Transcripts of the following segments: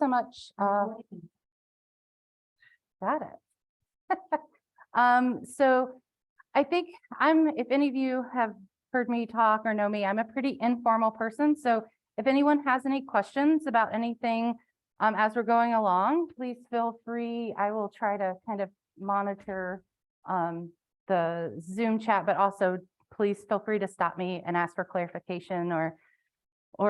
so much. Got it. So I think if any of you have heard me talk or know me, I'm a pretty informal person. So if anyone has any questions about anything as we're going along, please feel free. I will try to kind of monitor the Zoom chat, but also please feel free to stop me and ask for clarification or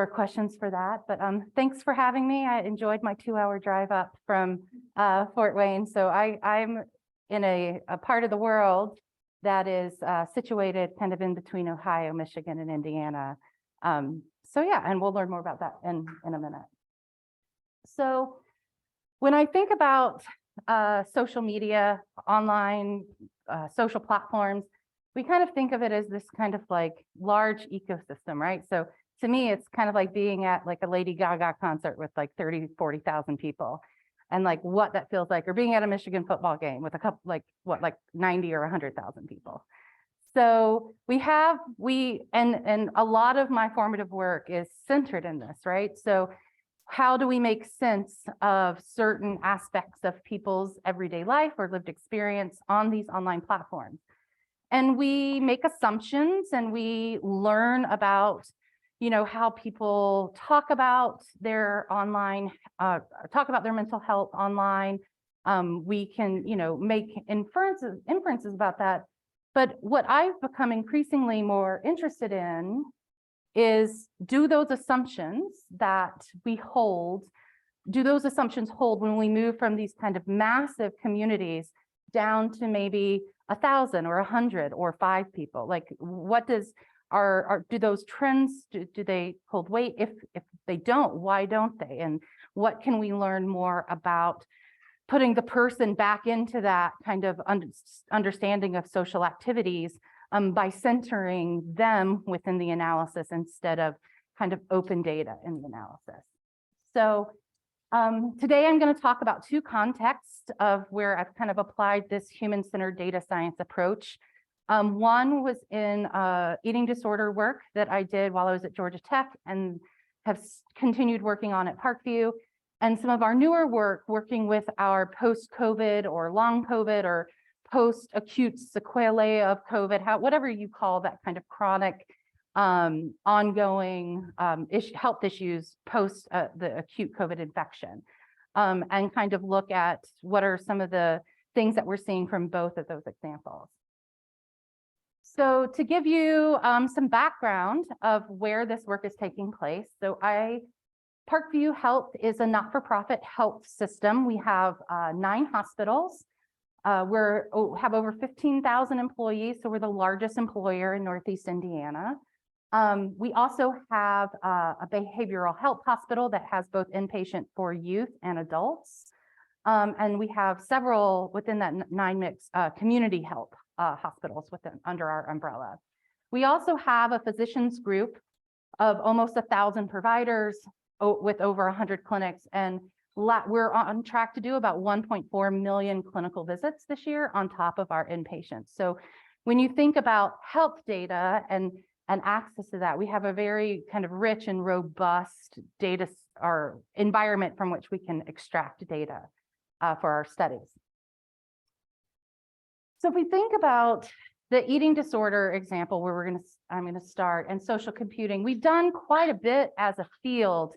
questions for that. But thanks for having me. I enjoyed my 2-hour drive up from Fort Wayne. So I'm in a part of the world that is situated kind of in between Ohio, Michigan, and Indiana. So yeah, and we'll learn more about that in a minute. So when I think about social media, online, social platforms, we kind of think of it as this kind of like large ecosystem, right? So to me, it's kind of like being at like a Lady Gaga concert with like 30, 40,000 people and like what that feels like, or being at a Michigan football game with a couple, like 90 or 100,000 people. So and a lot of my formative work is centered in this, right? So how do we make sense of certain aspects of people's everyday life or lived experience on these online platforms? And we make assumptions and we learn about, how people talk about their online, talk about their mental health online. We can, make inferences about that. But what I've become increasingly more interested in is, do those assumptions that we hold, do those assumptions hold when we move from these kind of massive communities down to maybe 1,000 or 100 or 5 people? Like, what does do those trends, do they hold weight? If they don't, why don't they? And what can we learn more about putting the person back into that kind of understanding of social activities by centering them within the analysis instead of kind of open data in the analysis? So today I'm going to talk about 2 contexts of where I've kind of applied this human-centered data science approach. One was in eating disorder work that I did while I was at Georgia Tech and have continued working on at Parkview, and some of our newer work working with our post-COVID or long COVID or post-acute sequelae of COVID, whatever you call that kind of chronic ongoing health issues post the acute COVID infection, and kind of look at what are some of the things that we're seeing from both of those examples. So to give you some background of where this work is taking place, so Parkview Health is a not-for-profit health system. We have 9 hospitals. We have over 15,000 employees, so we're the largest employer in Northeast Indiana. We also have a behavioral health hospital that has both inpatient for youth and adults. And we have several within that 9 mix community health hospitals under our umbrella. We also have a physicians group of almost 1,000 providers with over 100 clinics, and we're on track to do about 1.4 million clinical visits this year on top of our inpatients. So when you think about health data and access to that, we have a very kind of rich and robust data or environment from which we can extract data for our studies. So if we think about the eating disorder example where I'm going to start, and social computing, we've done quite a bit as a field,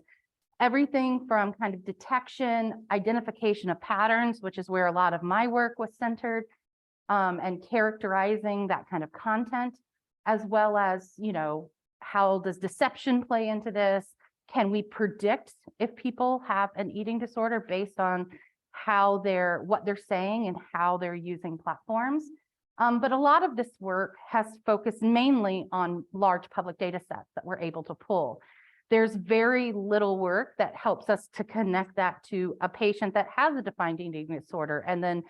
everything from kind of detection, identification of patterns, which is where a lot of my work was centered, and characterizing that kind of content, as well as, how does deception play into this? Can we predict if people have an eating disorder based on what they're saying and how they're using platforms? But a lot of this work has focused mainly on large public data sets that we're able to pull. There's very little work that helps us to connect that to a patient that has a defined eating disorder, and then,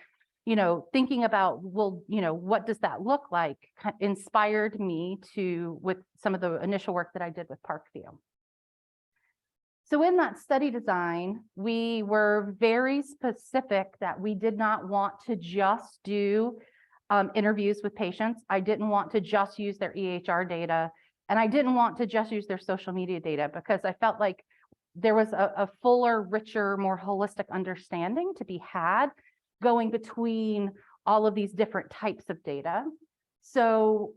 thinking about, well, what does that look like, inspired me with some of the initial work that I did with Parkview. So in that study design, we were very specific that we did not want to just do interviews with patients. I didn't want to just use their EHR data, and I didn't want to just use their social media data, because I felt like there was a fuller, richer, more holistic understanding to be had going between all of these different types of data. So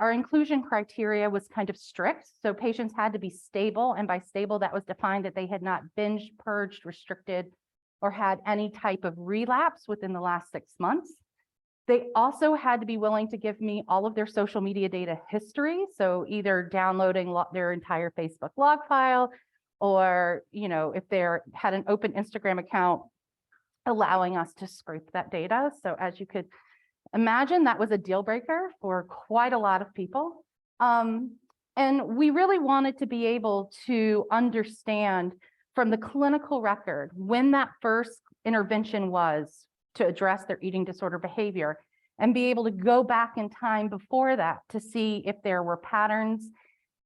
our inclusion criteria was kind of strict. So patients had to be stable, and by stable, that was defined that they had not binged, purged, restricted, or had any type of relapse within the last 6 months. They also had to be willing to give me all of their social media data history. So either downloading their entire Facebook log file, or, if they had an open Instagram account, allowing us to scrape that data. So as you could imagine, that was a deal breaker for quite a lot of people. And we really wanted to be able to understand from the clinical record when that first intervention was to address their eating disorder behavior, and be able to go back in time before that to see if there were patterns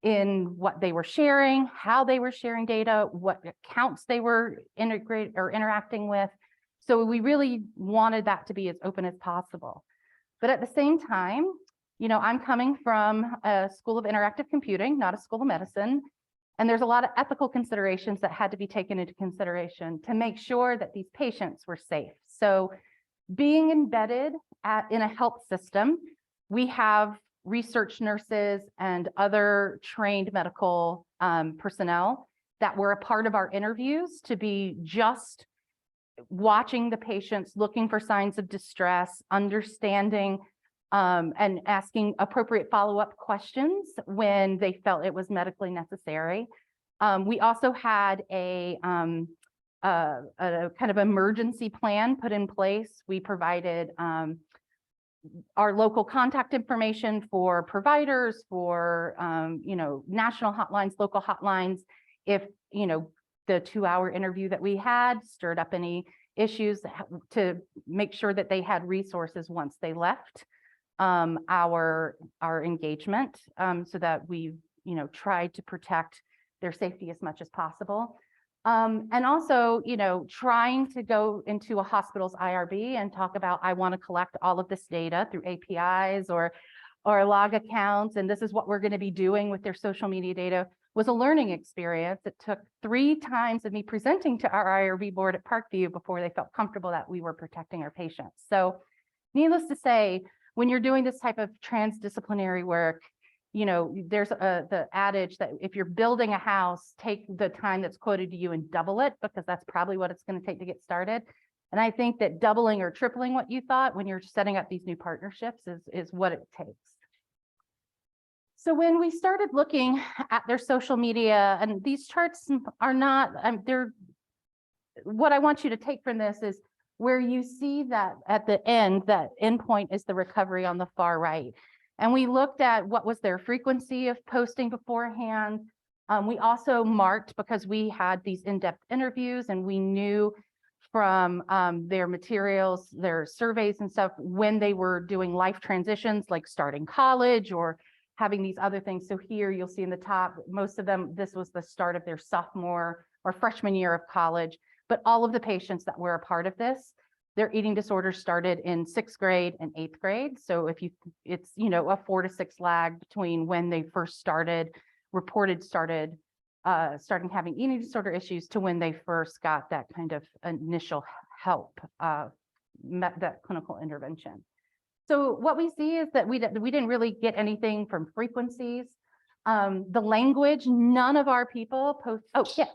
in what they were sharing, how they were sharing data, what accounts they were interacting with. So we really wanted that to be as open as possible. But at the same time, I'm coming from a school of interactive computing, not a school of medicine. And there's a lot of ethical considerations that had to be taken into consideration to make sure that these patients were safe. So being embedded in a health system, we have research nurses and other trained medical personnel that were a part of our interviews to be just watching the patients, looking for signs of distress, understanding and asking appropriate follow-up questions when they felt it was medically necessary. We also had a kind of emergency plan put in place. We provided our local contact information for providers, for national hotlines, local hotlines, if the 2-hour interview that we had stirred up any issues, to make sure that they had resources once they left our engagement, so that we tried to protect their safety as much as possible. And also, trying to go into a hospital's IRB and talk about, I want to collect all of this data through APIs or log accounts, and this is what we're going to be doing with their social media data, was a learning experience. It took 3 times of me presenting to our IRB board at Parkview before they felt comfortable that we were protecting our patients. So needless to say, when you're doing this type of transdisciplinary work, there's the adage that if you're building a house, take the time that's quoted to you and double it, because that's probably what it's going to take to get started. And I think that doubling or tripling what you thought when you're setting up these new partnerships is what it takes. So when we started looking at their social media, and these charts are not, what I want you to take from this is where you see that at the end, that endpoint is the recovery on the far right. And we looked at what was their frequency of posting beforehand. We also marked, because we had these in-depth interviews and we knew from their materials, their surveys and stuff, when they were doing life transitions, like starting college or having these other things. So here you'll see in the top, most of them, this was the start of their sophomore or freshman year of college. But all of the patients that were a part of this, their eating disorders started in 6th grade and 8th grade. So if it's a 4 to 6 lag between when they first started starting having eating disorder issues to when they first got that kind of initial help, that clinical intervention. So what we see is that we didn't really get anything from frequencies. The language, none of our people post. Oh, yes.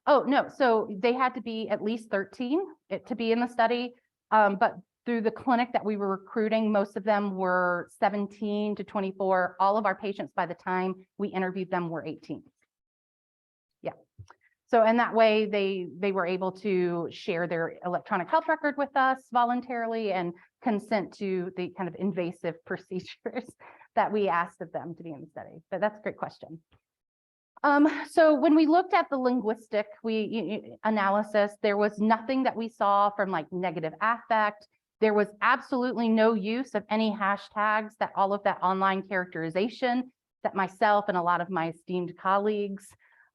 Oh, no. So they had to be at least 13 to be in the study. But through the clinic that we were recruiting, most of them were 17 to 24. All of our patients, by the time we interviewed them, were 18. Yeah. So in that way, they were able to share their electronic health record with us voluntarily and consent to the kind of invasive procedures that we asked of them to be in the study. But that's a great question. So when we looked at the linguistic analysis, there was nothing that we saw from like negative affect. There was absolutely no use of any hashtags, that all of that online characterization that myself and a lot of my esteemed colleagues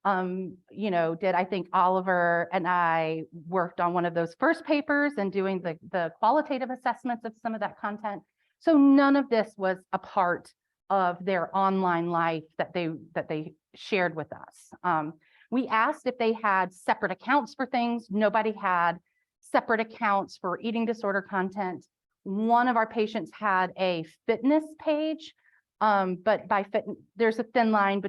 did. I think Oliver and I worked on one of those first papers and doing the qualitative assessments of some of that content. So none of this was a part of their online life that they shared with us. We asked if they had separate accounts for things. Nobody had separate accounts for eating disorder content. One of our patients had a fitness page, but there's a thin line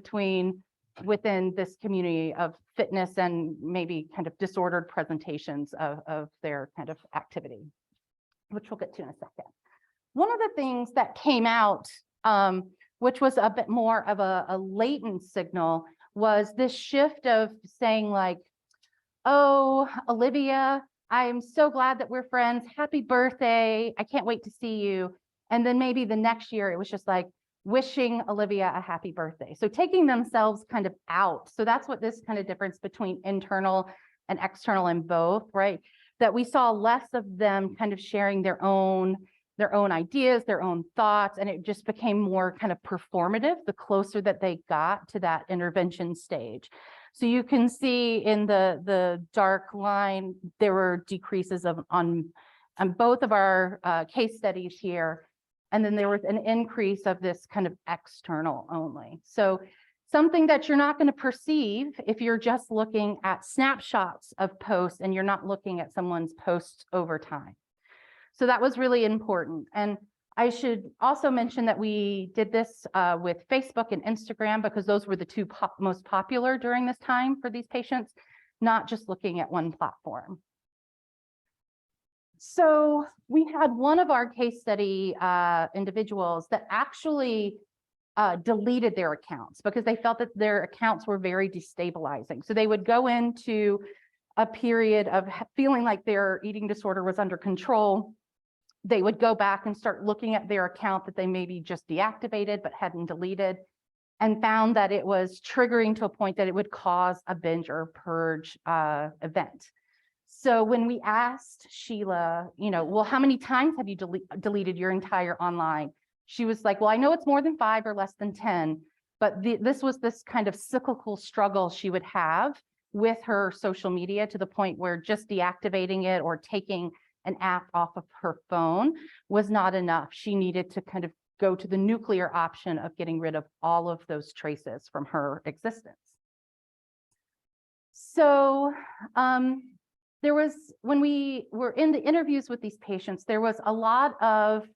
within this community of fitness and maybe kind of disordered presentations of their kind of activity, which we'll get to in a second. One of the things that came out, which was a bit more of a latent signal, was this shift of saying like, oh, Olivia, I'm so glad that we're friends. Happy birthday. I can't wait to see you. And then maybe the next year, it was just like wishing Olivia a happy birthday. So taking themselves kind of out. So that's what this kind of difference between internal and external in both, right? That we saw less of them kind of sharing their own ideas, their own thoughts, and it just became more kind of performative the closer that they got to that intervention stage. So you can see in the dark line, there were decreases on both of our case studies here. And then there was an increase of this kind of external only. So something that you're not going to perceive if you're just looking at snapshots of posts and you're not looking at someone's posts over time. So that was really important. And I should also mention that we did this with Facebook and Instagram because those were the two most popular during this time for these patients, not just looking at one platform. So we had one of our case study individuals that actually deleted their accounts because they felt that their accounts were very destabilizing. So they would go into a period of feeling like their eating disorder was under control. They would go back and start looking at their account that they maybe just deactivated but hadn't deleted, and found that it was triggering to a point that it would cause a binge or purge event. So when we asked Sheila, well, how many times have you deleted your entire online? She was like, well, I know it's more than 5 or less than 10, but this was this kind of cyclical struggle she would have with her social media to the point where just deactivating it or taking an app off of her phone was not enough. She needed to kind of go to the nuclear option of getting rid of all of those traces from her existence. So there was, when we were in the interviews with these patients, there was a lot of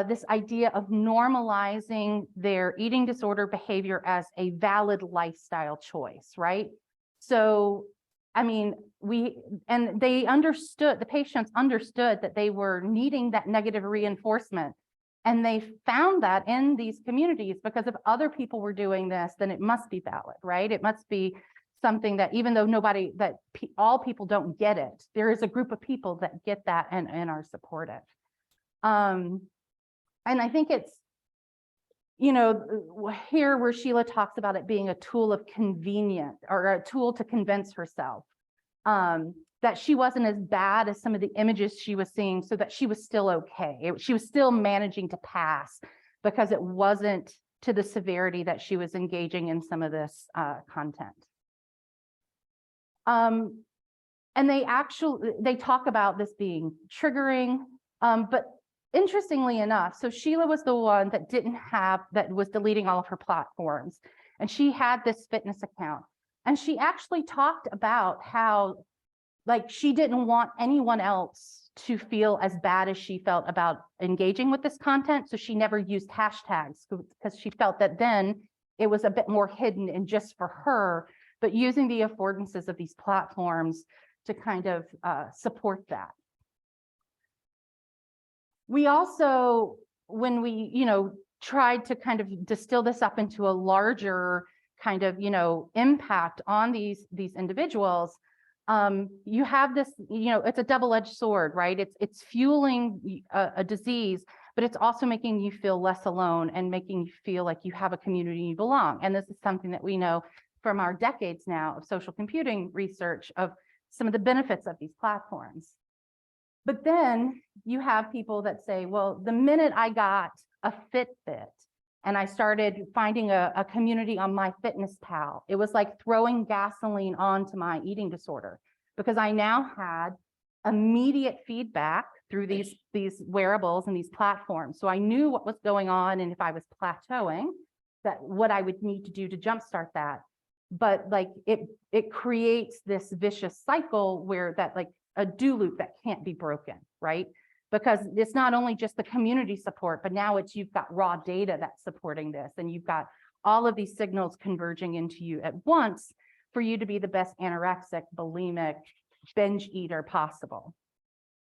this idea of normalizing their eating disorder behavior as a valid lifestyle choice, right? So, I mean, they understood, the patients understood that they were needing that negative reinforcement. And they found that in these communities because if other people were doing this, then it must be valid, right? It must be something that even though all people don't get it, there is a group of people that get that and are supportive. And I think it's, here where Sheila talks about it being a tool of convenience or a tool to convince herself that she wasn't as bad as some of the images she was seeing, so that she was still okay. She was still managing to pass because it wasn't to the severity that she was engaging in some of this content. And they talk about this being triggering, but interestingly enough, so Sheila was the one that was deleting all of her platforms, and she had this fitness account, and she actually talked about how, like, she didn't want anyone else to feel as bad as she felt about engaging with this content, so she never used hashtags because she felt that then it was a bit more hidden and just for her, but using the affordances of these platforms to kind of support that. We also, when we, tried to kind of distill this up into a larger kind of, impact on these individuals, you have this, it's a double-edged sword, right? It's fueling a disease, but it's also making you feel less alone and making you feel like you have a community you belong. And this is something that we know from our decades now of social computing research of some of the benefits of these platforms. But then you have people that say, well, the minute I got a Fitbit and I started finding a community on MyFitnessPal, it was like throwing gasoline onto my eating disorder because I now had immediate feedback through these wearables and these platforms. So I knew what was going on, and if I was plateauing, that what I would need to do to jumpstart that. But like it creates this vicious cycle where that like a do loop that can't be broken, right? Because it's not only just the community support, but now it's you've got raw data that's supporting this, and you've got all of these signals converging into you at once for you to be the best anorexic, bulimic, binge eater possible.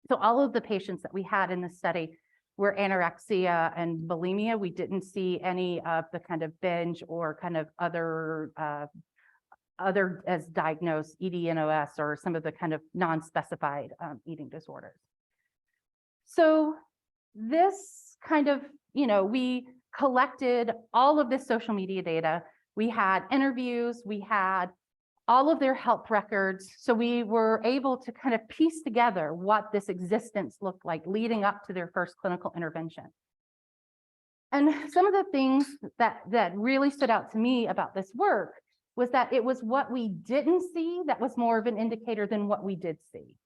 So all of the patients that we had in the study were anorexia and bulimia. We didn't see any of the kind of binge or kind of other as diagnosed EDNOS or some of the kind of non-specified eating disorders. So this kind of, we collected all of this social media data. We had interviews, we had all of their health records. So we were able to kind of piece together what this existence looked like leading up to their first clinical intervention. And some of the things that really stood out to me about this work was that it was what we didn't see that was more of an indicator than what we did see,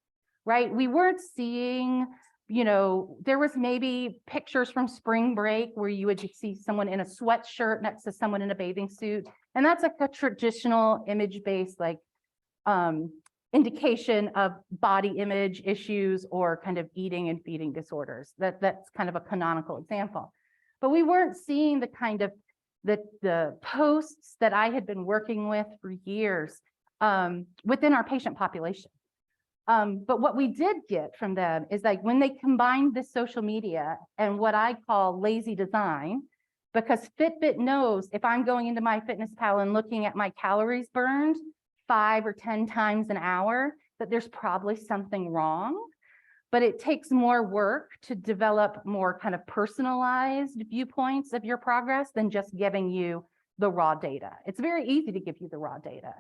right? We weren't seeing, there was maybe pictures from spring break where you would see someone in a sweatshirt next to someone in a bathing suit. And that's like a traditional image-based like indication of body image issues or kind of eating and feeding disorders. That's kind of a canonical example. But we weren't seeing the kind of the posts that I had been working with for years within our patient population. But what we did get from them is like when they combined this social media and what I call lazy design, because Fitbit knows if I'm going into MyFitnessPal and looking at my calories burned 5 or 10 times an hour, that there's probably something wrong. But it takes more work to develop more kind of personalized viewpoints of your progress than just giving you the raw data. It's very easy to give you the raw data.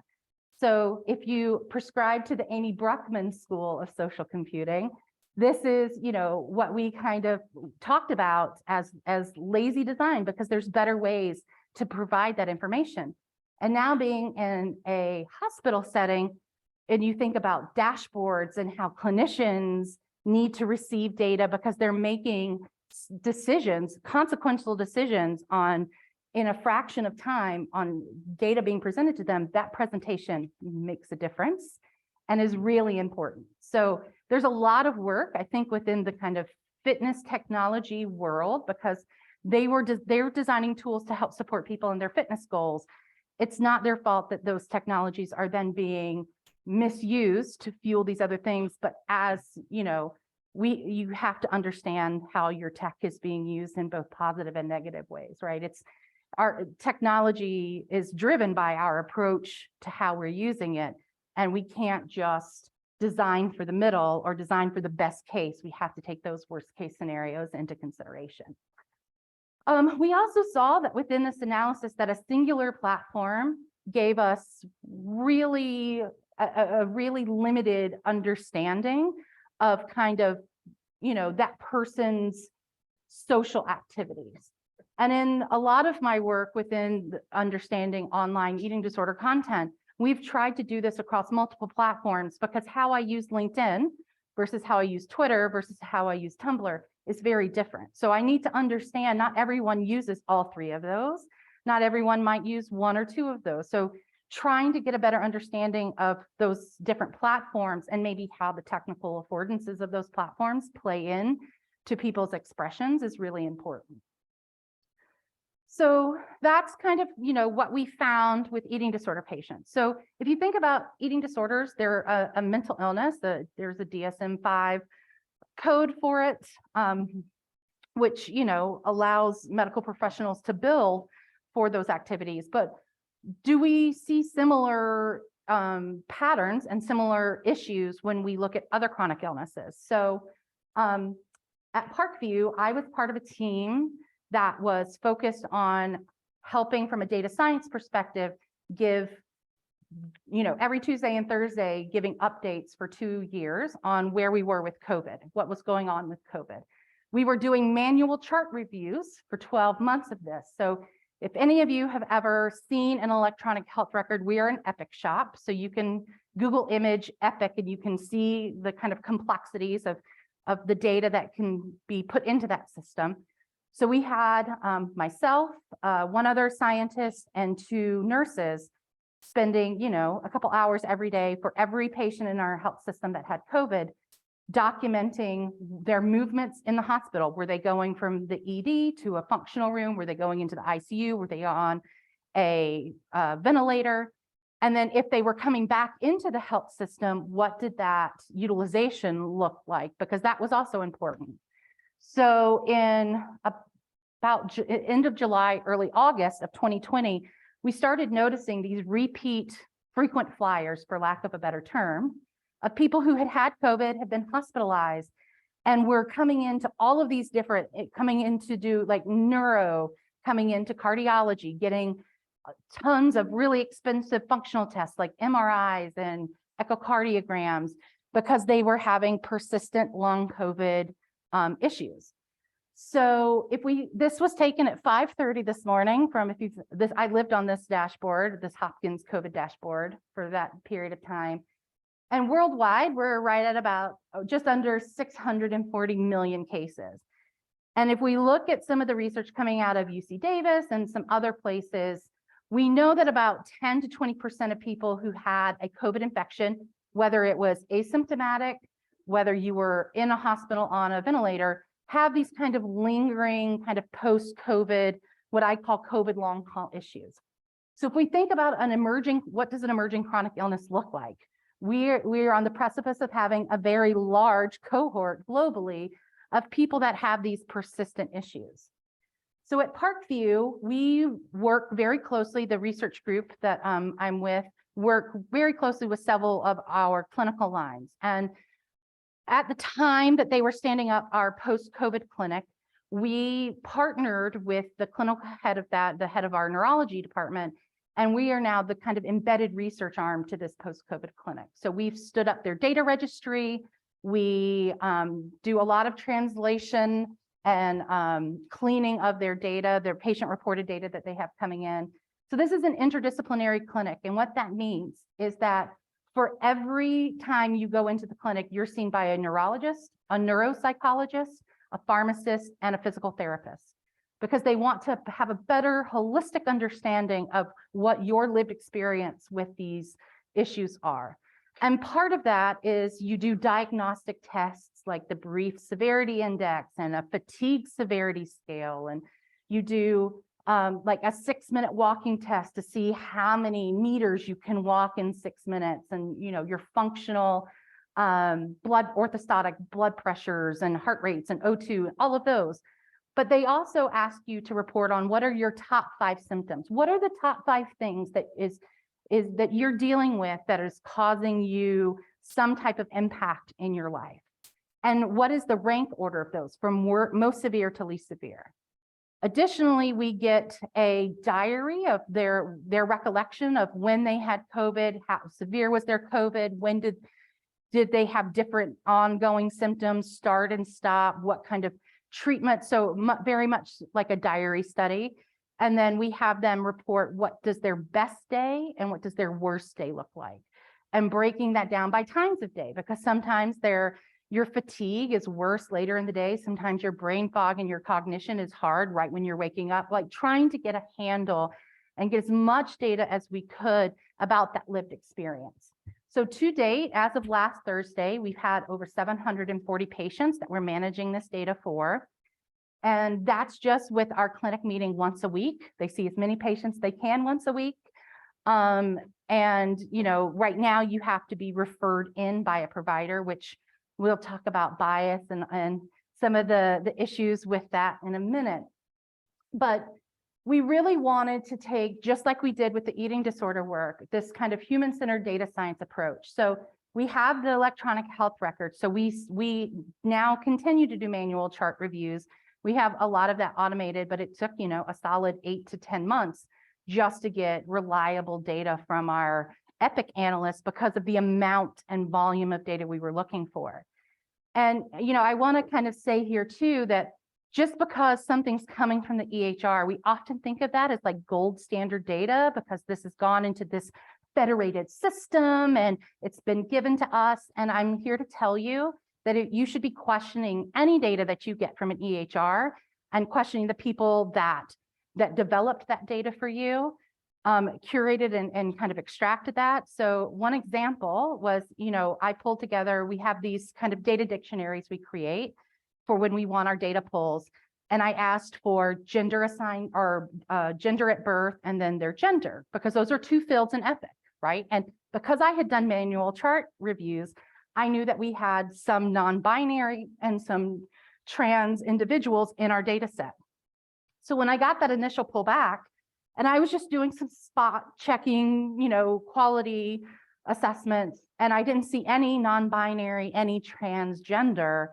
So if you prescribe to the Amy Bruckman School of Social Computing, this is, what we kind of talked about as lazy design, because there's better ways to provide that information. And now being in a hospital setting, and you think about dashboards and how clinicians need to receive data because they're making decisions, consequential decisions in a fraction of time on data being presented to them, that presentation makes a difference and is really important. So there's a lot of work, I think, within the kind of fitness technology world, because they're designing tools to help support people in their fitness goals. It's not their fault that those technologies are then being misused to fuel these other things, but as you have to understand how your tech is being used in both positive and negative ways, right? Our technology is driven by our approach to how we're using it, and we can't just design for the middle or design for the best case. We have to take those worst case scenarios into consideration. We also saw that within this analysis that a singular platform gave us a really limited understanding of kind of, that person's social activities. And in a lot of my work within understanding online eating disorder content, we've tried to do this across multiple platforms, because how I use LinkedIn versus how I use Twitter versus how I use Tumblr is very different. So I need to understand not everyone uses all 3 of those. Not everyone might use 1 or 2 of those. So trying to get a better understanding of those different platforms and maybe how the technical affordances of those platforms play in to people's expressions is really important. So that's kind of, what we found with eating disorder patients. So if you think about eating disorders, they're a mental illness. There's a DSM-5 code for it, which, allows medical professionals to bill for those activities. But do we see similar patterns and similar issues when we look at other chronic illnesses? So at Parkview, I was part of a team that was focused on helping from a data science perspective, give, every Tuesday and Thursday, giving updates for 2 years on where we were with COVID, what was going on with COVID. We were doing manual chart reviews for 12 months of this. So if any of you have ever seen an electronic health record, we are an Epic shop. So you can Google image Epic and you can see the kind of complexities of the data that can be put into that system. So we had myself, one other scientist, and 2 nurses spending, a couple hours every day for every patient in our health system that had COVID, documenting their movements in the hospital. Were they going from the ED to a functional room? Were they going into the ICU? Were they on a ventilator? And then if they were coming back into the health system, what did that utilization look like? Because that was also important. So in about end of July, early August of 2020, we started noticing these repeat frequent flyers, for lack of a better term, of people who had COVID, had been hospitalized, and were coming into all of these different, coming in to do like neuro, coming into cardiology, getting tons of really expensive functional tests like MRIs and echocardiograms, because they were having persistent long COVID issues. So this was taken at 5:30 this morning from, I lived on this dashboard, this Hopkins COVID dashboard for that period of time. And worldwide, we're right at about just under 640 million cases. And if we look at some of the research coming out of UC Davis and some other places, we know that about 10 to 20% of people who had a COVID infection, whether it was asymptomatic, whether you were in a hospital on a ventilator, have these kind of lingering kind of post-COVID, what I call COVID long haul issues. So if we think about what does an emerging chronic illness look like? We're on the precipice of having a very large cohort globally of people that have these persistent issues. So at Parkview, we work very closely, the research group that I'm with, work very closely with several of our clinical lines. And at the time that they were standing up our PostCOVID Clinic, we partnered with the clinical head of that, the head of our neurology department, and we are now the kind of embedded research arm to this PostCOVID Clinic. So we've stood up their data registry. We do a lot of translation and cleaning of their data, their patient-reported data that they have coming in. So this is an interdisciplinary clinic, and what that means is that for every time you go into the clinic, you're seen by a neurologist, a neuropsychologist, a pharmacist, and a physical therapist, because they want to have a better holistic understanding of what your lived experience with these issues are. And part of that is you do diagnostic tests like the Brief Severity Index and a fatigue severity scale, and you do like a 6-minute walking test to see how many meters you can walk in 6 minutes, and your functional orthostatic blood pressures and heart rates and O2, all of those. But they also ask you to report on what are your top 5 symptoms. What are the top 5 things that that you're dealing with that is causing you some type of impact in your life? And what is the rank order of those from most severe to least severe? Additionally, we get a diary of their recollection of when they had COVID, how severe was their COVID, when did they have different ongoing symptoms, start and stop, what kind of treatment. So very much like a diary study. And then we have them report what does their best day and what does their worst day look like, and breaking that down by times of day, because sometimes your fatigue is worse later in the day. Sometimes your brain fog and your cognition is hard right when you're waking up, like trying to get a handle and get as much data as we could about that lived experience. So to date, as of last Thursday, we've had over 740 patients that we're managing this data for. And that's just with our clinic meeting once a week. They see as many patients they can once a week. And right now you have to be referred in by a provider, which we'll talk about bias and some of the issues with that in a minute. But we really wanted to take, just like we did with the eating disorder work, this kind of human-centered data science approach. So we have the electronic health record. So we now continue to do manual chart reviews. We have a lot of that automated, but it took, a solid 8 to 10 months just to get reliable data from our Epic analysts because of the amount and volume of data we were looking for. And, I want to kind of say here too, that just because something's coming from the EHR, we often think of that as like gold standard data because this has gone into this federated system and it's been given to us. And I'm here to tell you that you should be questioning any data that you get from an EHR and questioning the people that developed that data for you, curated and kind of extracted that. So one example was, I pulled together, we have these kind of data dictionaries we create for when we want our data pulls. And I asked for gender assigned or gender at birth and then their gender, because those are two fields in Epic, right? And because I had done manual chart reviews, I knew that we had some non-binary and some trans individuals in our data set. So when I got that initial pullback, and I was just doing some spot checking, quality assessments, and I didn't see any non-binary, any transgender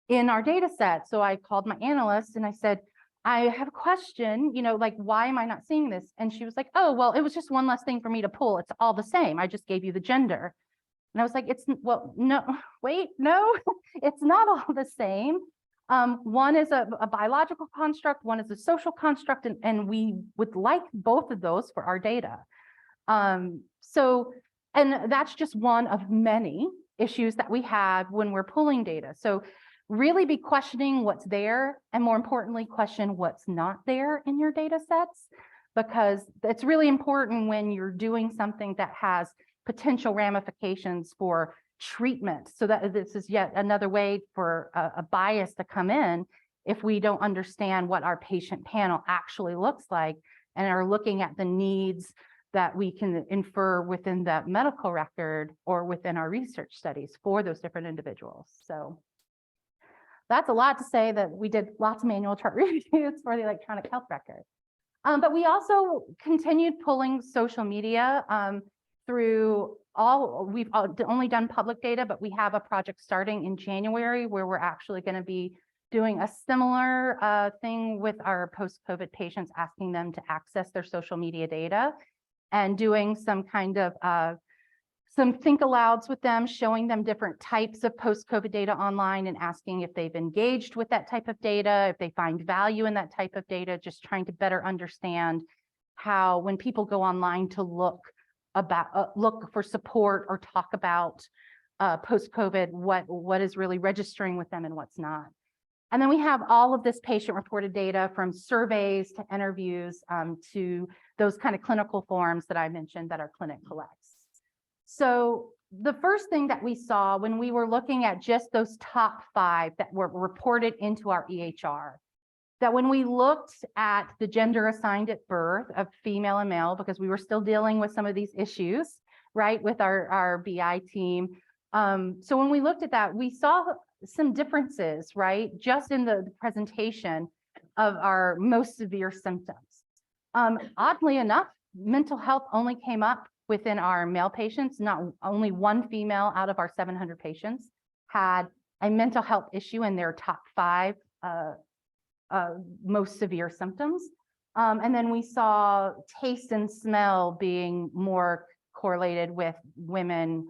in our data set. So I called my analyst and I said, I have a question, like, why am I not seeing this? And she was like, oh, well, it was just one less thing for me to pull. It's all the same. I just gave you the gender. And I was like, no, wait, no, it's not all the same. One is a biological construct, one is a social construct, and we would like both of those for our data. And that's just one of many issues that we have when we're pulling data. So really be questioning what's there, and more importantly, question what's not there in your data sets, because it's really important when you're doing something that has potential ramifications for treatment. So that this is yet another way for a bias to come in if we don't understand what our patient panel actually looks like and are looking at the needs that we can infer within that medical record or within our research studies for those different individuals. So that's a lot to say that we did lots of manual chart reviews for the electronic health record. But we also continued pulling social media through we've only done public data, but we have a project starting in January where we're actually going to be doing a similar thing with our post-COVID patients, asking them to access their social media data and doing some kind of some think alouds with them, showing them different types of post-COVID data online and asking if they've engaged with that type of data, if they find value in that type of data, just trying to better understand how when people go online to look for support or talk about post-COVID, what is really registering with them and what's not. And then we have all of this patient-reported data from surveys to interviews to those kind of clinical forms that I mentioned that our clinic collects. So the first thing that we saw when we were looking at just those top 5 that were reported into our EHR, that when we looked at the gender assigned at birth of female and male, because we were still dealing with some of these issues, right, with our BI team. So when we looked at that, we saw some differences, right, just in the presentation of our most severe symptoms. Oddly enough, mental health only came up within our male patients. Not only one female out of our 700 patients had a mental health issue in their top 5 most severe symptoms. And then we saw taste and smell being more correlated with women,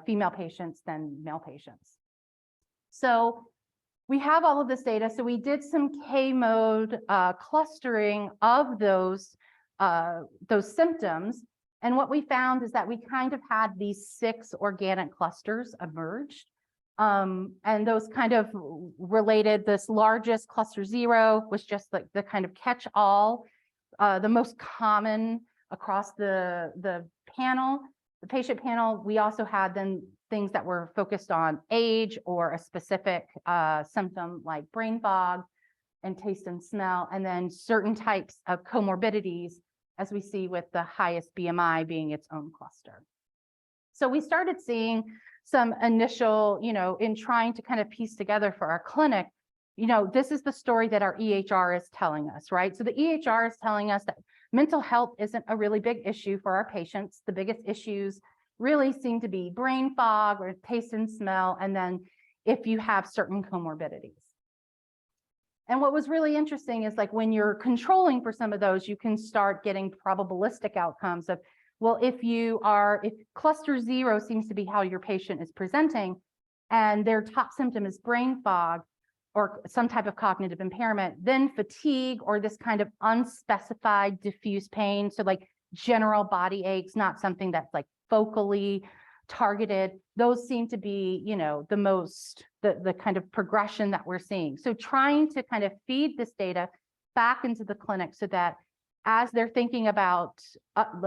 female patients than male patients. So we have all of this data. So we did some K-mode clustering of those symptoms. And what we found is that we kind of had these 6 organic clusters emerged. And those kind of related. This largest cluster 0 was just like the kind of catch-all, the most common across the panel, the patient panel. We also had then things that were focused on age or a specific symptom like brain fog and taste and smell, and then certain types of comorbidities, as we see with the highest BMI being its own cluster. So we started seeing some initial, in trying to kind of piece together for our clinic, this is the story that our EHR is telling us, right? So the EHR is telling us that mental health isn't a really big issue for our patients. The biggest issues really seem to be brain fog or taste and smell, and then if you have certain comorbidities. And what was really interesting is like when you're controlling for some of those, you can start getting probabilistic outcomes of, well, if cluster 0 seems to be how your patient is presenting and their top symptom is brain fog or some type of cognitive impairment, then fatigue or this kind of unspecified diffuse pain. So like general body aches, not something that's like focally targeted. Those seem to be, you know, the kind of progression that we're seeing. So trying to kind of feed this data back into the clinic so that as they're thinking about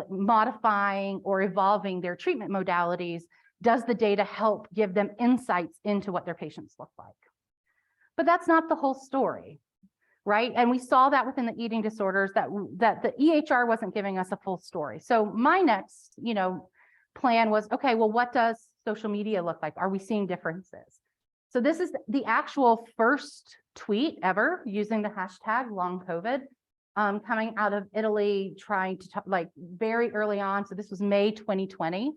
modifying or evolving their treatment modalities, does the data help give them insights into what their patients look like? But that's not the whole story, right? And we saw that within the eating disorders that the EHR wasn't giving us a full story. So my next, you know, plan was, okay, well, what does social media look like? Are we seeing differences? So this is the actual first tweet ever using the hashtag long COVID, coming out of Italy, trying to talk, like very early on. So this was May 2020,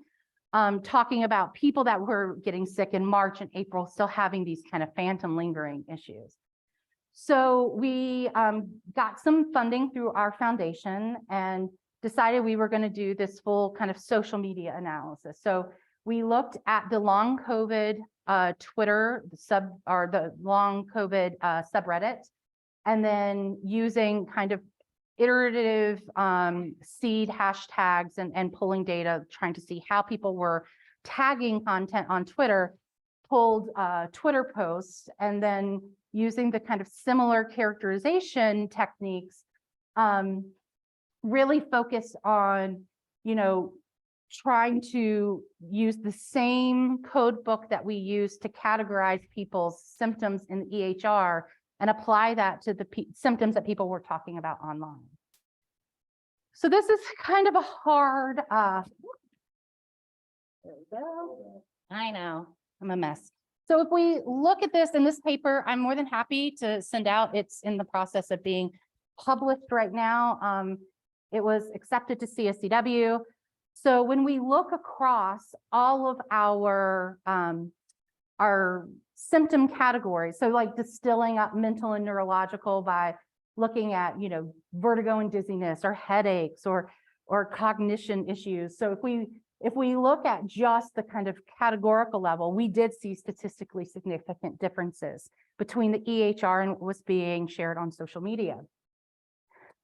talking about people that were getting sick in March and April, still having these kind of phantom lingering issues. So we got some funding through our foundation and decided we were going to do this full kind of social media analysis. So we looked at the long COVID Twitter the long COVID subreddit, and then using kind of iterative seed hashtags and pulling data, trying to see how people were tagging content on Twitter, pulled Twitter posts, and then using the kind of similar characterization techniques, really focused on, you know, trying to use the same code book that we use to categorize people's symptoms in the EHR and apply that to the symptoms that people were talking about online. So this is kind of a hard, there we go. I know, I'm a mess. So if we look at this in this paper, I'm more than happy to send out. It's in the process of being published right now. It was accepted to CSCW. So when we look across all of our symptom categories, so like distilling up mental and neurological by looking at, you know, vertigo and dizziness or headaches or cognition issues. So if we look at just the kind of categorical level, we did see statistically significant differences between the EHR and what was being shared on social media.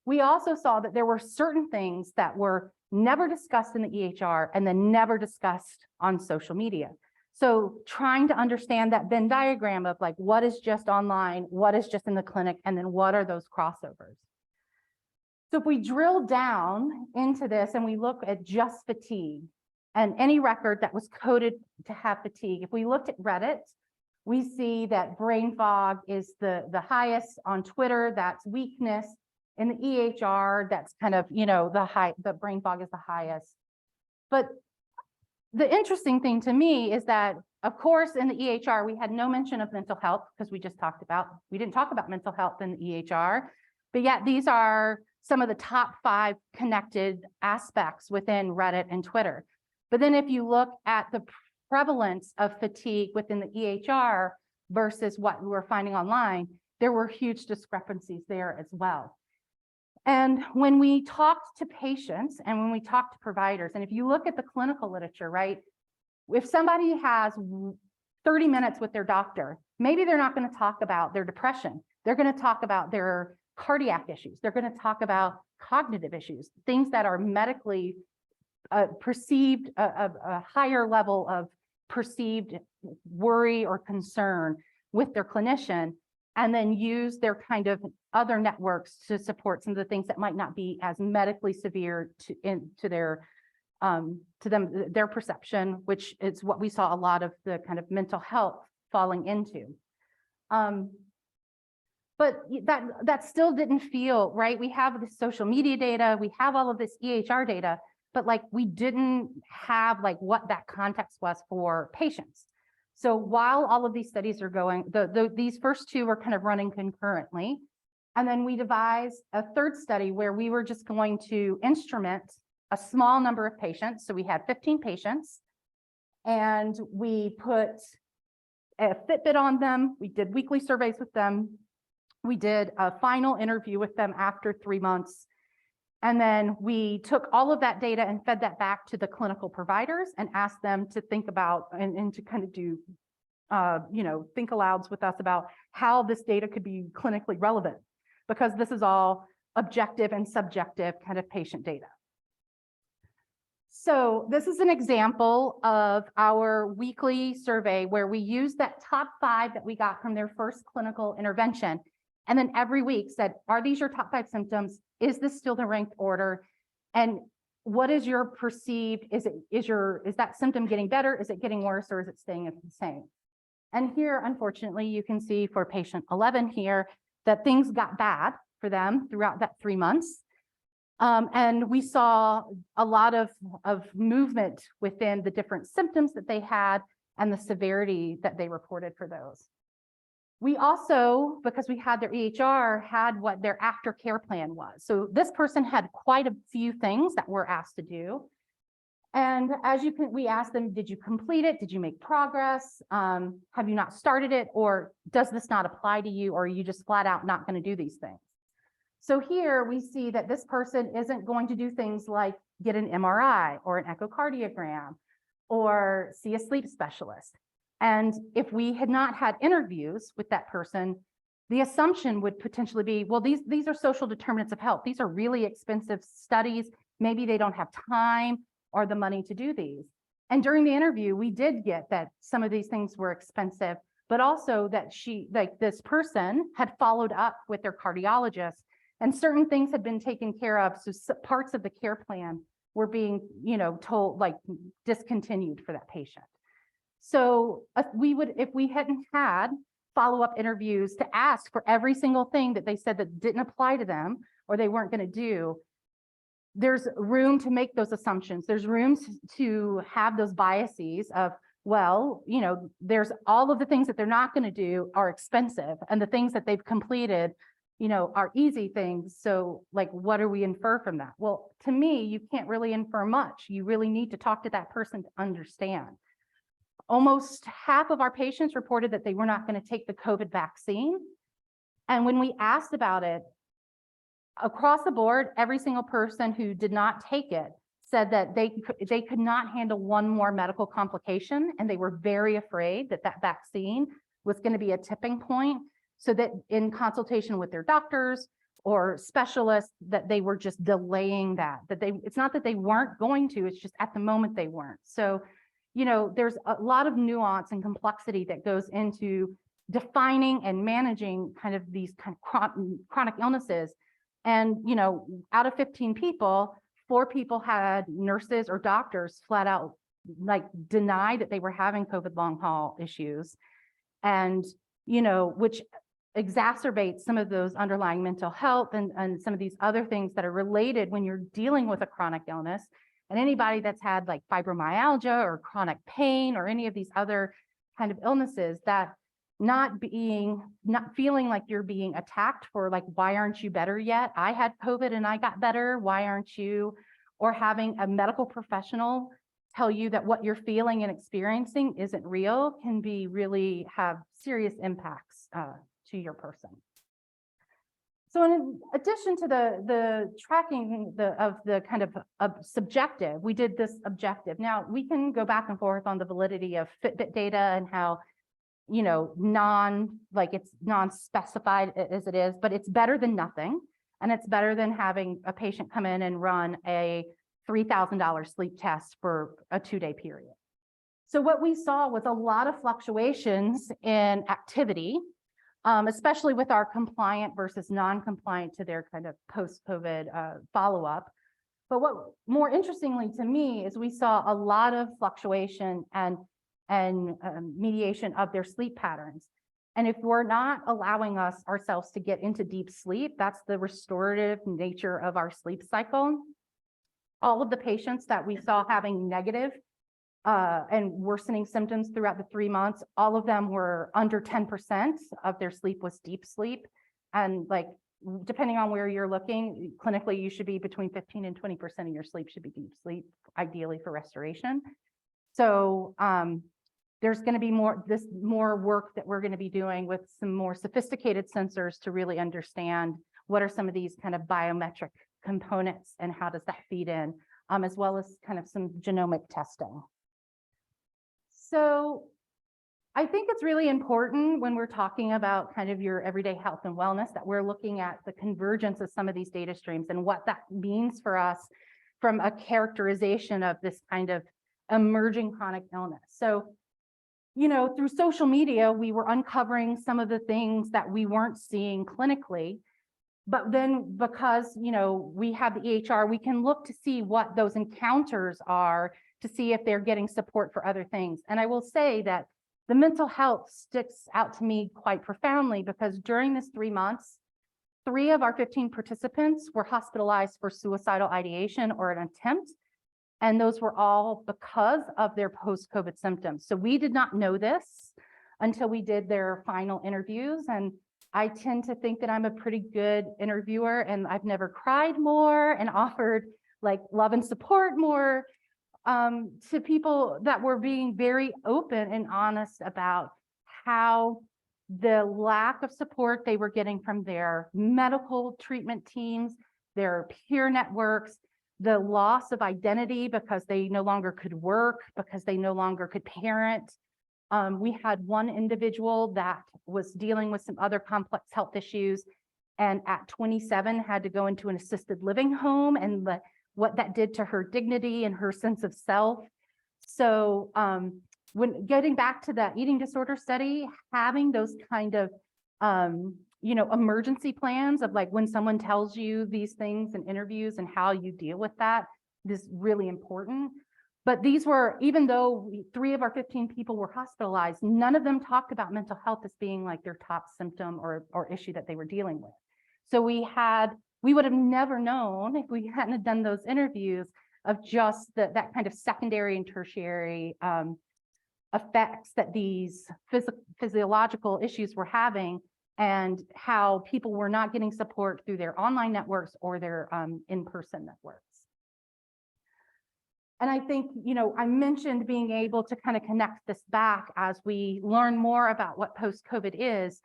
We also saw that there were certain things that were never discussed in the EHR and then never discussed on social media. So trying to understand that Venn diagram of like, what is just online, what is just in the clinic, and then what are those crossovers? So if we drill down into this and we look at just fatigue and any record that was coded to have fatigue, if we looked at Reddit, we see that brain fog is the highest. On Twitter, that's weakness. In the EHR, that's kind of, you know, the brain fog is the highest. But the interesting thing to me is that, of course, in the EHR, we had no mention of mental health because we didn't talk about mental health in the EHR, but yet these are some of the top 5 connected aspects within Reddit and Twitter. But then if you look at the prevalence of fatigue within the EHR versus what we were finding online, there were huge discrepancies there as well. And when we talked to patients and when we talked to providers, and if you look at the clinical literature, right, if somebody has 30 minutes with their doctor, maybe they're not going to talk about their depression. They're going to talk about their cardiac issues. They're going to talk about cognitive issues, things that are medically perceived, a higher level of perceived worry or concern with their clinician, and then use their kind of other networks to support some of the things that might not be as medically severe to their perception, which is what we saw a lot of the kind of mental health falling into. But that still didn't feel right. We have the social media data, we have all of this EHR data, but like we didn't have like what that context was for patients. So while all of these studies are going, these first 2 were kind of running concurrently. And then we devised a third study where we were just going to instrument a small number of patients. So we had 15 patients and we put a Fitbit on them. We did weekly surveys with them. We did a final interview with them after 3 months. And then we took all of that data and fed that back to the clinical providers and asked them to think about and to kind of do, you know, think alouds with us about how this data could be clinically relevant, because this is all objective and subjective kind of patient data. So this is an example of our weekly survey where we use that top 5 that we got from their first clinical intervention. And then every week said, are these your top 5 symptoms? Is this still the ranked order? And what is your perceived, is that symptom getting better? Is it getting worse, or is it staying the same? And here, unfortunately, you can see for patient 11 here that things got bad for them throughout that 3 months. And we saw a lot of movement within the different symptoms that they had and the severity that they reported for those. We also, because we had their EHR, had what their aftercare plan was. So this person had quite a few things that we're asked to do. And as you can, we asked them, did you complete it? Did you make progress? Have you not started it? Or does this not apply to you? Or are you just flat out not going to do these things? So here we see that this person isn't going to do things like get an MRI or an echocardiogram or see a sleep specialist. And if we had not had interviews with that person, the assumption would potentially be, well, these are social determinants of health. These are really expensive studies. Maybe they don't have time or the money to do these. And during the interview, we did get that some of these things were expensive, but also that this person had followed up with their cardiologist and certain things had been taken care of. So parts of the care plan were being, told, like, discontinued for that patient. So if we hadn't had follow-up interviews to ask for every single thing that they said that didn't apply to them or they weren't going to do, there's room to make those assumptions. There's room to have those biases of, well, there's all of the things that they're not going to do are expensive, and the things that they've completed, are easy things. So like, what do we infer from that? Well, to me, you can't really infer much. You really need to talk to that person to understand. Almost half of our patients reported that they were not going to take the COVID vaccine. And when we asked about it, across the board, every single person who did not take it said that they could not handle one more medical complication, and they were very afraid that that vaccine was going to be a tipping point, so that in consultation with their doctors or specialists, that they were just delaying that. It's not that they weren't going to, it's just at the moment they weren't. So, there's a lot of nuance and complexity that goes into defining and managing kind of these kind of chronic illnesses. And, out of 15 people, 4 people had nurses or doctors flat out deny that they were having COVID long haul issues. And, which exacerbates some of those underlying mental health and some of these other things that are related when you're dealing with a chronic illness. And anybody that's had like fibromyalgia or chronic pain or any of these other kind of illnesses, that not feeling like you're being attacked for like, why aren't you better yet? I had COVID and I got better. Why aren't you? Or having a medical professional tell you that what you're feeling and experiencing isn't real can be really have serious impacts to your person. So in addition to the tracking of the kind of subjective, we did this objective. Now we can go back and forth on the validity of Fitbit data and how, it's non-specified as it is, but it's better than nothing. And it's better than having a patient come in and run a $3,000 sleep test for a 2-day period. So what we saw was a lot of fluctuations in activity, especially with our compliant versus non-compliant to their kind of post-COVID follow-up. But what more interestingly to me is we saw a lot of fluctuation and mediation of their sleep patterns. And if we're not allowing ourselves to get into deep sleep, that's the restorative nature of our sleep cycle. All of the patients that we saw having negative and worsening symptoms throughout the 3 months, all of them were under 10% of their sleep was deep sleep. And depending on where you're looking, clinically, you should be between 15 and 20% of your sleep should be deep sleep, ideally for restoration. So there's going to be more work that we're going to be doing with some more sophisticated sensors to really understand what are some of these kind of biometric components and how does that feed in, as well as kind of some genomic testing. So I think it's really important when we're talking about kind of your everyday health and wellness that we're looking at the convergence of some of these data streams and what that means for us from a characterization of this kind of emerging chronic illness. So, you know, through social media, we were uncovering some of the things that we weren't seeing clinically. But then because, you know, we have the EHR, we can look to see what those encounters are to see if they're getting support for other things. And I will say that the mental health sticks out to me quite profoundly, because during this 3 months, 3 of our 15 participants were hospitalized for suicidal ideation or an attempt. And those were all because of their post-COVID symptoms. So we did not know this until we did their final interviews. And I tend to think that I'm a pretty good interviewer, and I've never cried more and offered like love and support more to people that were being very open and honest about how the lack of support they were getting from their medical treatment teams, their peer networks, the loss of identity because they no longer could work, because they no longer could parent. We had one individual that was dealing with some other complex health issues, and at 27 had to go into an assisted living home, and what that did to her dignity and her sense of self. So when getting back to that eating disorder study, having those kind of you know, emergency plans of like when someone tells you these things in interviews and how you deal with that is really important. But these were, even though 3 of our 15 people were hospitalized, none of them talked about mental health as being like their top symptom or issue that they were dealing with. So we would have never known if we hadn't done those interviews of just that kind of secondary and tertiary effects that these physiological issues were having, and how people were not getting support through their online networks or their in-person networks. And I think, you know, I mentioned being able to kind of connect this back as we learn more about what post-COVID is.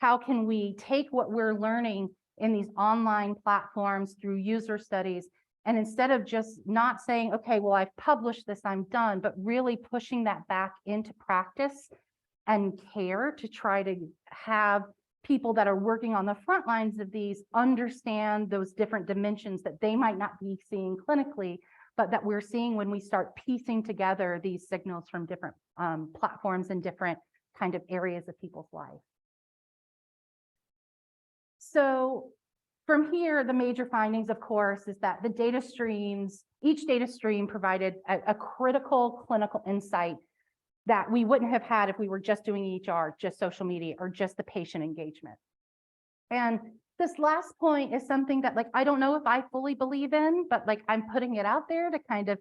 How can we take what we're learning in these online platforms through user studies, and instead of just not saying, okay, well, I've published this, I'm done, but really pushing that back into practice and care to try to have people that are working on the front lines of these understand those different dimensions that they might not be seeing clinically, but that we're seeing when we start piecing together these signals from different platforms and different kind of areas of people's life. So from here, the major findings, of course, is that the data streams, each data stream provided a critical clinical insight that we wouldn't have had if we were just doing EHR, just social media, or just the patient engagement. And this last point is something that, like, I don't know if I fully believe in, but like I'm putting it out there to kind of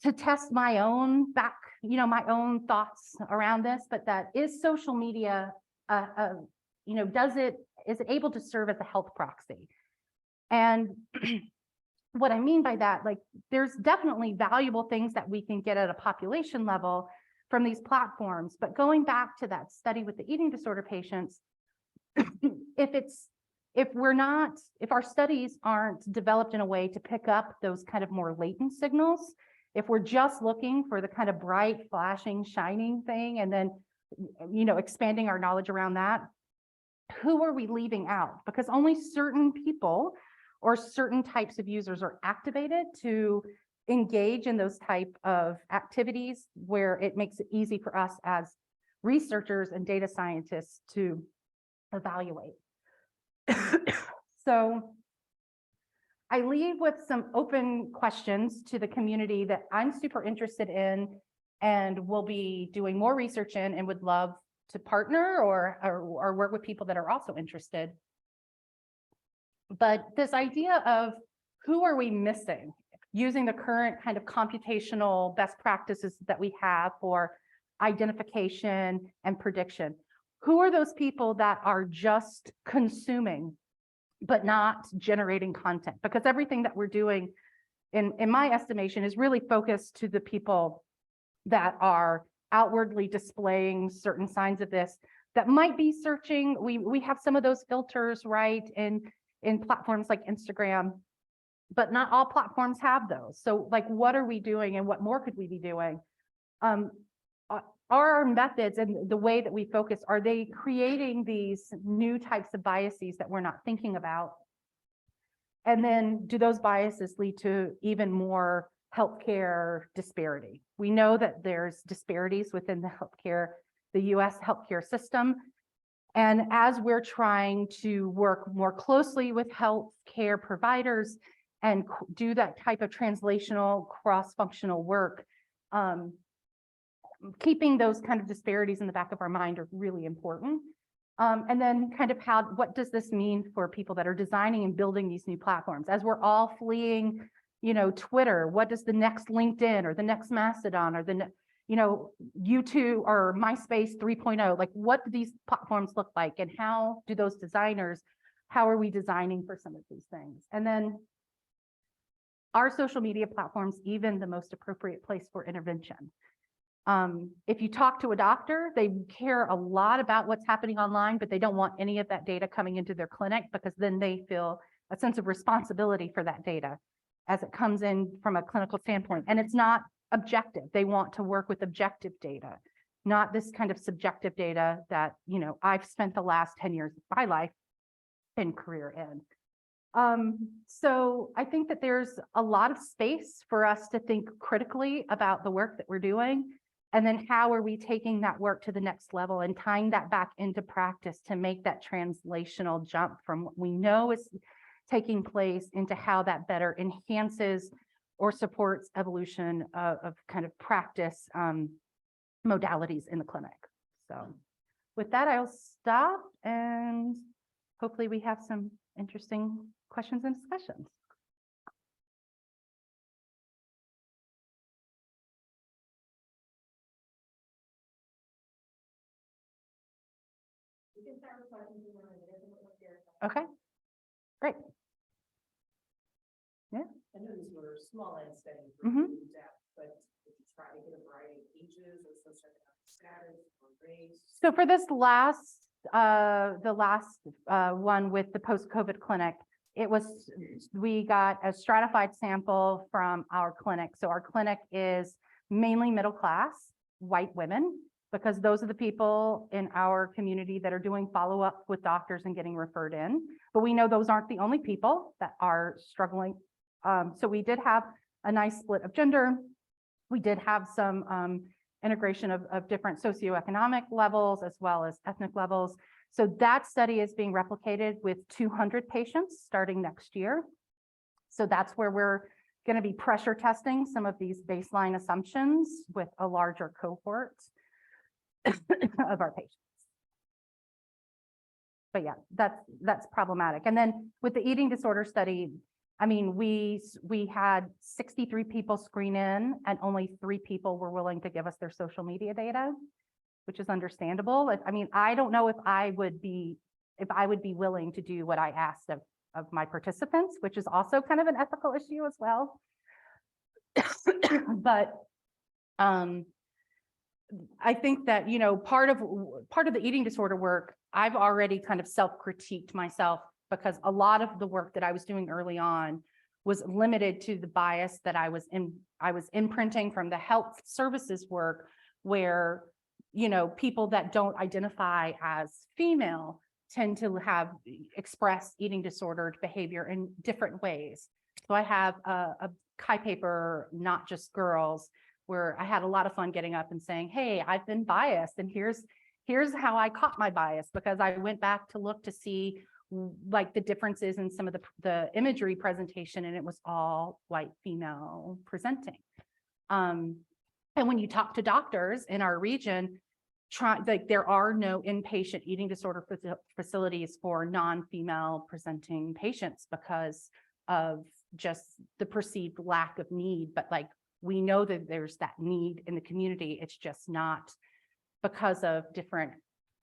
to test my own you know, my own thoughts around this. But that is social media, you know, is it able to serve as a health proxy? And what I mean by that, like, there's definitely valuable things that we can get at a population level from these platforms. But going back to that study with the eating disorder patients, if our studies aren't developed in a way to pick up those kind of more latent signals, if we're just looking for the kind of bright, flashing, shining thing, and then, you know, expanding our knowledge around that, who are we leaving out? Because only certain people or certain types of users are activated to engage in those type of activities where it makes it easy for us as researchers and data scientists to evaluate. So I leave with some open questions to the community that I'm super interested in and will be doing more research in, and would love to partner or work with people that are also interested. But this idea of who are we missing using the current kind of computational best practices that we have for identification and prediction. Who are those people that are just consuming but not generating content? Because everything that we're doing, in my estimation, is really focused to the people that are outwardly displaying certain signs of this, that might be searching. We have some of those filters, right, in platforms like Instagram, but not all platforms have those. So like, what are we doing, and what more could we be doing? Are our methods and the way that we focus, are they creating these new types of biases that we're not thinking about? And then do those biases lead to even more healthcare disparity? We know that there's disparities within the US healthcare system. And as we're trying to work more closely with healthcare providers and do that type of translational cross-functional work, keeping those kind of disparities in the back of our mind are really important. And then kind of what does this mean for people that are designing and building these new platforms? As we're all fleeing, Twitter, what does the next LinkedIn or the next Mastodon or the, YouTube or MySpace 3.0, like what do these platforms look like, and how do those designers, how are we designing for some of these things? And then are social media platforms even the most appropriate place for intervention? If you talk to a doctor, they care a lot about what's happening online, but they don't want any of that data coming into their clinic, because then they feel a sense of responsibility for that data as it comes in from a clinical standpoint. And it's not objective. They want to work with objective data, not this kind of subjective data that, I've spent the last 10 years of my life and career in. So I think that there's a lot of space for us to think critically about the work that we're doing. And then how are we taking that work to the next level and tying that back into practice to make that translational jump from what we know is taking place into how that better enhances or supports evolution of kind of practice modalities in the clinic. So with that, I'll stop, and hopefully we have some interesting questions and discussions. Okay, great. Yeah. I know these were small end studies, but did you try to get a variety of ages or socioeconomic status or race? So for this the last one with the PostCOVID Clinic, we got a stratified sample from our clinic. So our clinic is mainly middle class, white women, because those are the people in our community that are doing follow-up with doctors and getting referred in. But we know those aren't the only people that are struggling. So we did have a nice split of gender. We did have some integration of different socioeconomic levels as well as ethnic levels. So that study is being replicated with 200 patients starting next year. So that's where we're going to be pressure testing some of these baseline assumptions with a larger cohort of our patients. But yeah, that's problematic. And then with the eating disorder study, I mean, we had 63 people screen in, and only 3 people were willing to give us their social media data, which is understandable. I mean, I don't know if I would be willing to do what I asked of my participants, which is also kind of an ethical issue as well. But I think that, part of the eating disorder work, I've already kind of self-critiqued myself, because a lot of the work that I was doing early on was limited to the bias that I was imprinting from the health services work, where, people that don't identify as female tend to express eating disordered behavior in different ways. So I have a Chi paper, Not Just Girls, where I had a lot of fun getting up and saying, hey, I've been biased, and here's how I caught my bias, because I went back to look to see like the differences in some of the imagery presentation, and it was all white female presenting. And when you talk to doctors in our region, there are no inpatient eating disorder facilities for non-female presenting patients because of just the perceived lack of need. But like, we know that there's that need in the community. It's just not because of different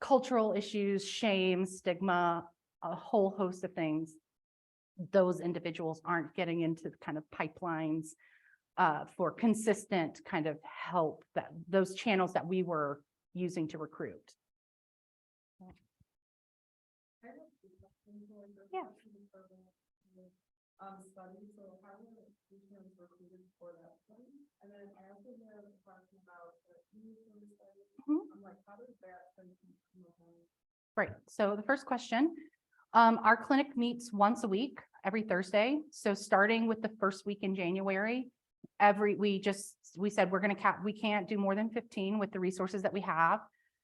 cultural issues, shame, stigma, a whole host of things. Those individuals aren't getting into kind of pipelines for consistent kind of help, that those channels that we were using to recruit. Yeah. Study, so how were patients recruited for that study? And then I also have a question about the study. I'm like, how does that study? Right. So the first question, our clinic meets once a week every Thursday. So starting with the first week in January, we said we can't do more than 15 with the resources that we have.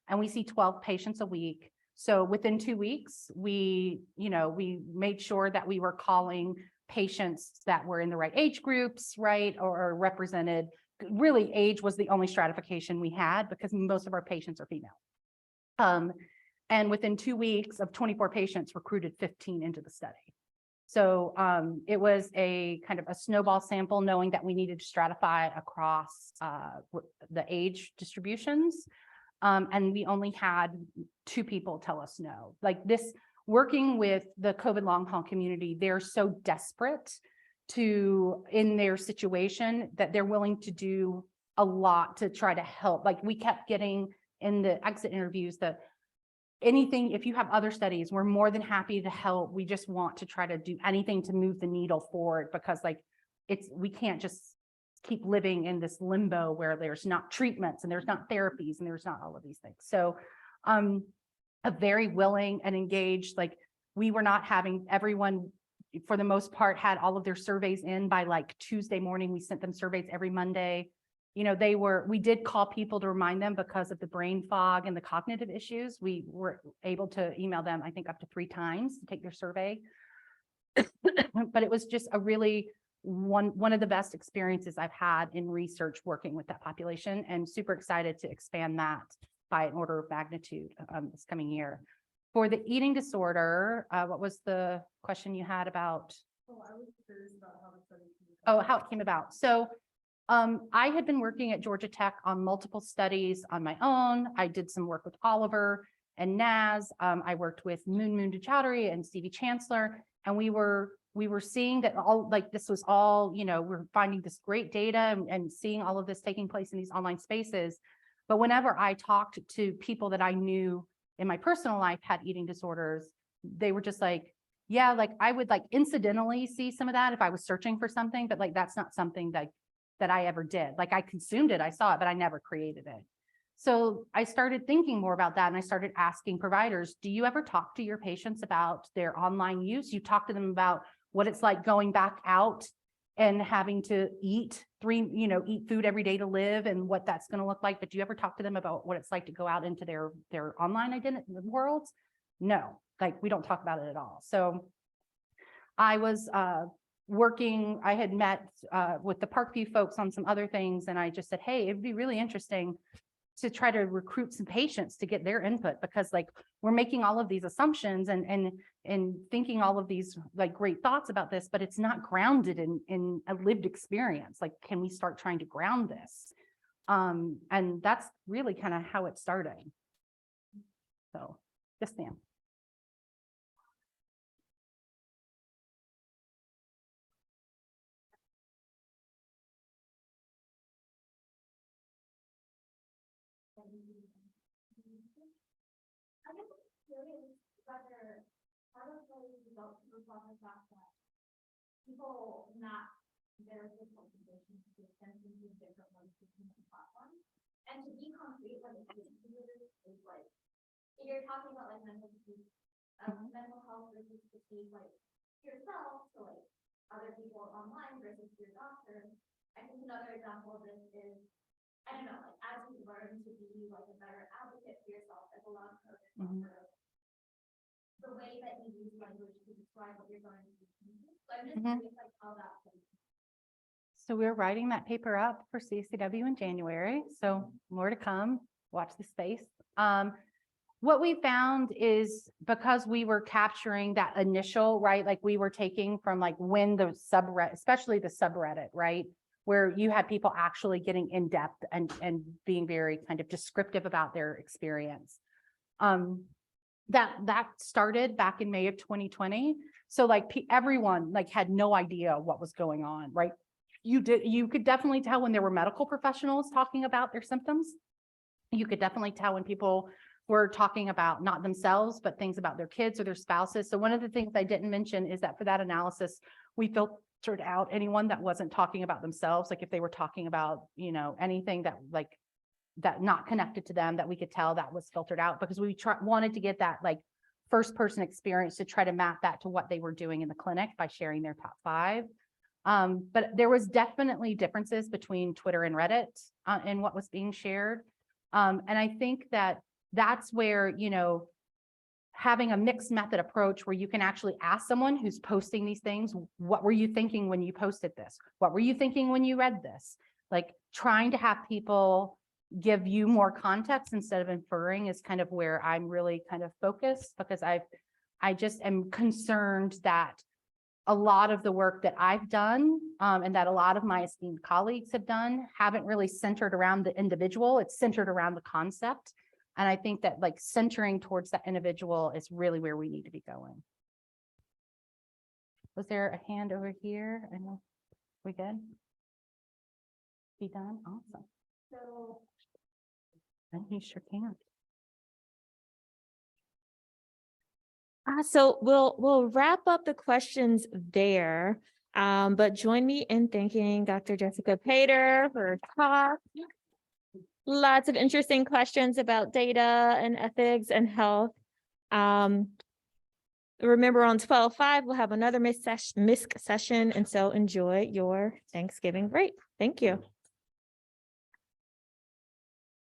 And we see 12 patients a week. So within 2 weeks, we made sure that we were calling patients that were in the right age groups, right, or represented. Really, age was the only stratification we had because most of our patients are female. And within 2 weeks of 24 patients, recruited 15 into the study. So it was a kind of a snowball sample, knowing that we needed to stratify across the age distributions. And we only had 2 people tell us no. Like this, working with the COVID long haul community, they're so desperate in their situation that they're willing to do a lot to try to help. Like we kept getting in the exit interviews that anything, if you have other studies, we're more than happy to help. We just want to try to do anything to move the needle forward, because like we can't just keep living in this limbo where there's not treatments and there's not therapies and there's not all of these things. So a very willing and engaged, like we were not having everyone, for the most part, had all of their surveys in by like Tuesday morning. We sent them surveys every Monday. We did call people to remind them because of the brain fog and the cognitive issues. We were able to email them, I think, up to 3 times to take their survey. But it was just a really one of the best experiences I've had in research working with that population, and super excited to expand that by an order of magnitude this coming year. For the eating disorder, what was the question you had about? Oh, I was curious about how the study came Oh, about. how it came about. So I had been working at Georgia Tech on multiple studies on my own. I did some work with Oliver and Naz. I worked with Moon Chowdhury and Stevie Chancellor, and we were seeing that all, like this was all, we're finding this great data and seeing all of this taking place in these online spaces. But whenever I talked to people that I knew in my personal life had eating disorders, they were just like, yeah, like I would like incidentally see some of that if I was searching for something, but like that's not something that I ever did. Like I consumed it, I saw it, but I never created it. So I started thinking more about that, and I started asking providers, do you ever talk to your patients about their online use? You talk to them about what it's like going back out and having to eat food every day to live and what that's going to look like. But do you ever talk to them about what it's like to go out into their online identity worlds? No, like we don't talk about it at all. So I was I had met with the Parkview folks on some other things, and I just said, hey, it'd be really interesting to try to recruit some patients to get their input, because like we're making all of these assumptions and thinking all of these like great thoughts about this, but it's not grounded in a lived experience. Like, can we start trying to ground this? And that's really kind of how it started. So yes, ma'am. I guess I'm curious whether part of the results reflect the fact that people not their physical conditions to attention to different ways to use the platform. And to be concrete, what it is like, if you're talking about like mental fatigue, mental health versus fatigue, like yourself to like other people online versus your doctor. I think another example of this is, I don't know, like as you learn to be like a better advocate for yourself as a long term, the way that you use language to describe what you're going to do. So I'm just curious like how that plays. So we're writing that paper up for CCW in January. So more to come. Watch the space. What we found is, because we were capturing that initial, right? Like we were taking from like when the subreddit, especially the subreddit, right? Where you had people actually getting in depth and being very kind of descriptive about their experience. That started back in May of 2020. So like everyone like had no idea what was going on, right? You could definitely tell when there were medical professionals talking about their symptoms. You could definitely tell when people were talking about not themselves, but things about their kids or their spouses. So one of the things I didn't mention is that for that analysis, we filtered out anyone that wasn't talking about themselves. Like if they were talking about, anything that not connected to them, that we could tell, that was filtered out, because we wanted to get that like first person experience to try to map that to what they were doing in the clinic by sharing their top 5. But there was definitely differences between Twitter and Reddit in what was being shared. And I think that that's where, you know, having a mixed method approach where you can actually ask someone who's posting these things, what were you thinking when you posted this? What were you thinking when you read this? Like trying to have people give you more context instead of inferring is kind of where I'm really kind of focused, because I just am concerned that a lot of the work that I've done and that a lot of my esteemed colleagues have done haven't really centered around the individual. It's centered around the concept. And I think that like centering towards that individual is really where we need to be going. Was there a hand over here? I know. We good? Be done? Awesome. So You sure can. So we'll wrap up the questions there. But join me in thanking Dr. Jessica Pater for her talk. Lots of interesting questions about data and ethics and health. Remember on 12/5, we'll have another MISC session, and so enjoy your Thanksgiving break. Thank you.